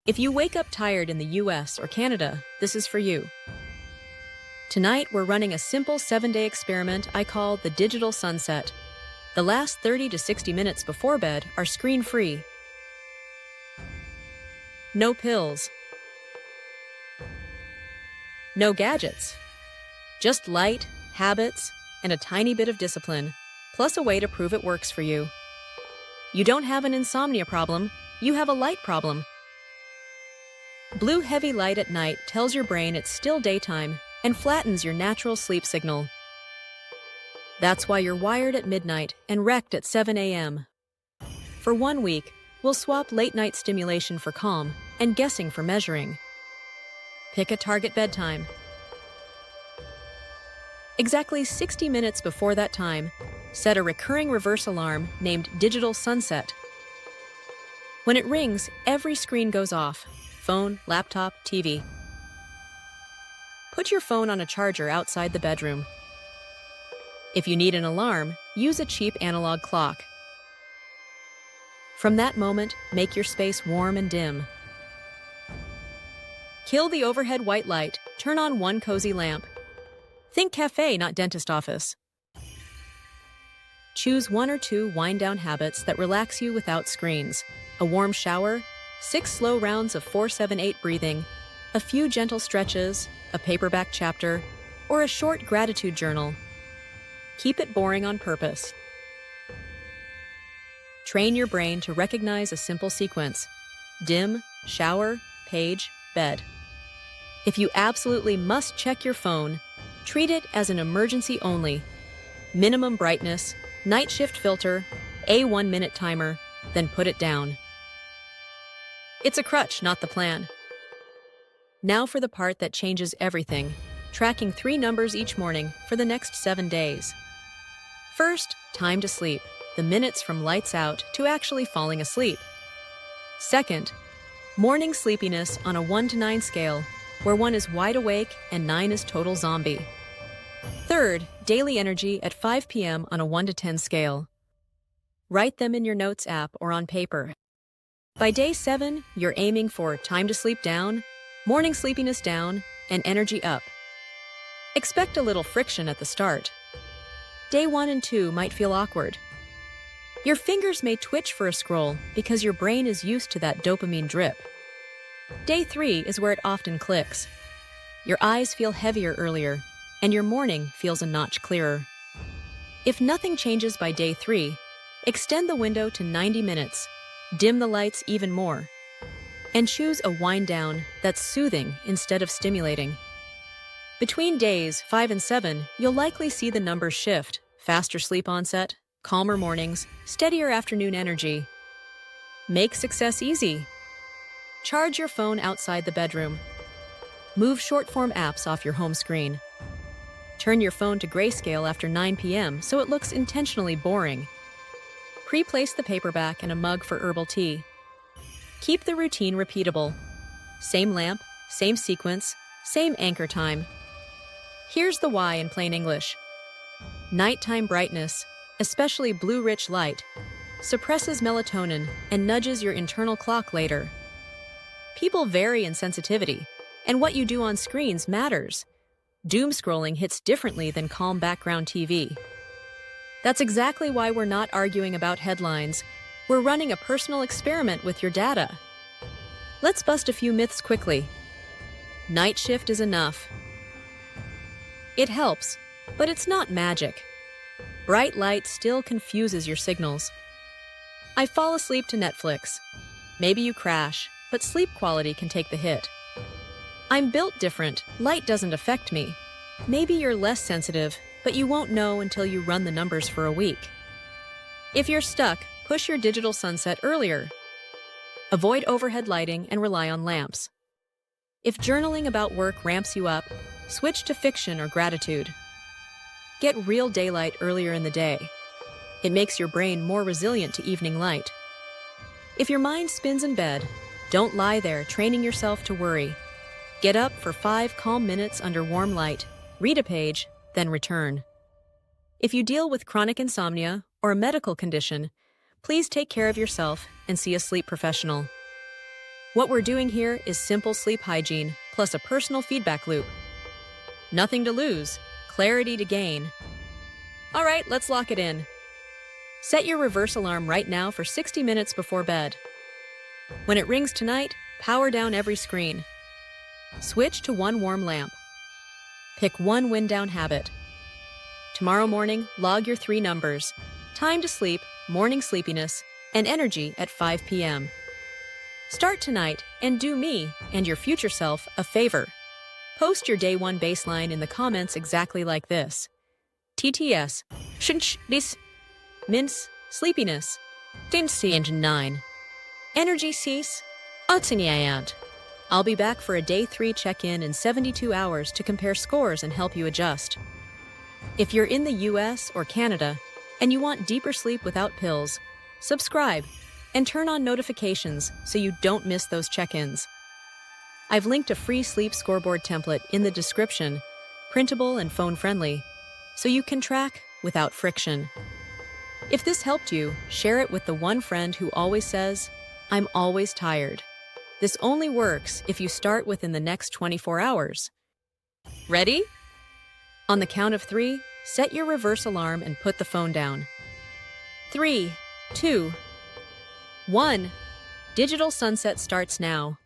If you wake up tired in the US or Canada, this is for you. Tonight, we're running a simple 7-day experiment I call the digital sunset. The last 30 to 60 minutes before bed are screen-free. No pills. No gadgets. Just light, habits, and a tiny bit of discipline, plus a way to prove it works for you. You don't have an insomnia problem, you have a light problem. Blue heavy light at night tells your brain it's still daytime and flattens your natural sleep signal. That's why you're wired at midnight and wrecked at 7 a.m. For 1 week, we'll swap late-night stimulation for calm and guessing for measuring. Pick a target bedtime. Exactly 60 minutes before that time, set a recurring reverse alarm named Digital Sunset. When it rings, every screen goes off: phone, laptop, TV. Put your phone on a charger outside the bedroom. If you need an alarm, use a cheap analog clock. From that moment, make your space warm and dim. Kill the overhead white light, turn on one cozy lamp. Think cafe, not dentist office. Choose 1 or 2 wind-down habits that relax you without screens: a warm shower, 6 slow rounds of 4-7-8 breathing, a few gentle stretches, a paperback chapter, or a short gratitude journal. Keep it boring on purpose. Train your brain to recognize a simple sequence: dim, shower, page, bed. If you absolutely must check your phone, treat it as an emergency only. Minimum brightness, night shift filter, a 1-minute timer, then put it down. It's a crutch, not the plan. Now for the part that changes everything: tracking 3 numbers each morning for the next 7 days. First, time to sleep, the minutes from lights out to actually falling asleep. Second, morning sleepiness on a 1 to 9 scale, where 1 is wide awake and 9 is total zombie. Third, daily energy at 5 p.m. on a 1 to 10 scale. Write them in your notes app or on paper. By day 7, you're aiming for time to sleep down, morning sleepiness down, and energy up. Expect a little friction at the start. Day 1 and 2 might feel awkward. Your fingers may twitch for a scroll because your brain is used to that dopamine drip. Day 3 is where it often clicks. Your eyes feel heavier earlier, and your morning feels a notch clearer. If nothing changes by day 3, extend the window to 90 minutes, dim the lights even more, and choose a wind down that's soothing instead of stimulating. Between days 5 and 7, you'll likely see the numbers shift: faster sleep onset, calmer mornings, steadier afternoon energy. Make success easy. Charge your phone outside the bedroom. Move short-form apps off your home screen. Turn your phone to grayscale after 9 p.m. so it looks intentionally boring. Pre-place the paperback and a mug for herbal tea. Keep the routine repeatable. Same lamp, same sequence, same anchor time. Here's the why in plain English. Nighttime brightness, especially blue-rich light, suppresses melatonin and nudges your internal clock later. People vary in sensitivity, and what you do on screens matters. Doom scrolling hits differently than calm background TV. That's exactly why we're not arguing about headlines. We're running a personal experiment with your data. Let's bust a few myths quickly. Night shift is enough. It helps, but it's not magic. Bright light still confuses your signals. I fall asleep to Netflix. Maybe you crash, but sleep quality can take the hit. I'm built different, light doesn't affect me. Maybe you're less sensitive, but you won't know until you run the numbers for a week. If you're stuck, push your digital sunset earlier. Avoid overhead lighting and rely on lamps. If journaling about work ramps you up, switch to fiction or gratitude. Get real daylight earlier in the day. It makes your brain more resilient to evening light. If your mind spins in bed, don't lie there training yourself to worry. Get up for 5 calm minutes under warm light, read a page, then return. If you deal with chronic insomnia or a medical condition, please take care of yourself and see a sleep professional. What we're doing here is simple sleep hygiene plus a personal feedback loop. Nothing to lose, clarity to gain. All right, let's lock it in. Set your reverse alarm right now for 60 minutes before bed. When it rings tonight, power down every screen. Switch to one warm lamp. Pick one wind-down habit. Tomorrow morning, log your 3 numbers: time to sleep, morning sleepiness, and energy at 5 p.m. Start tonight and do me and your future self a favor. Post your day 1 baseline in the comments exactly like this. TTS, this, mince, sleepiness, engine 9. Energy cease, ant. I'll be back for a day 3 check-in in 72 hours to compare scores and help you adjust. If you're in the US or Canada and you want deeper sleep without pills, subscribe and turn on notifications so you don't miss those check-ins. I've linked a free sleep scoreboard template in the description, printable and phone-friendly, so you can track without friction. If this helped you, share it with the one friend who always says, "I'm always tired." This only works if you start within the next 24 hours. Ready? On the count of 3, set your reverse alarm and put the phone down. 3, 2, 1. Digital sunset starts now.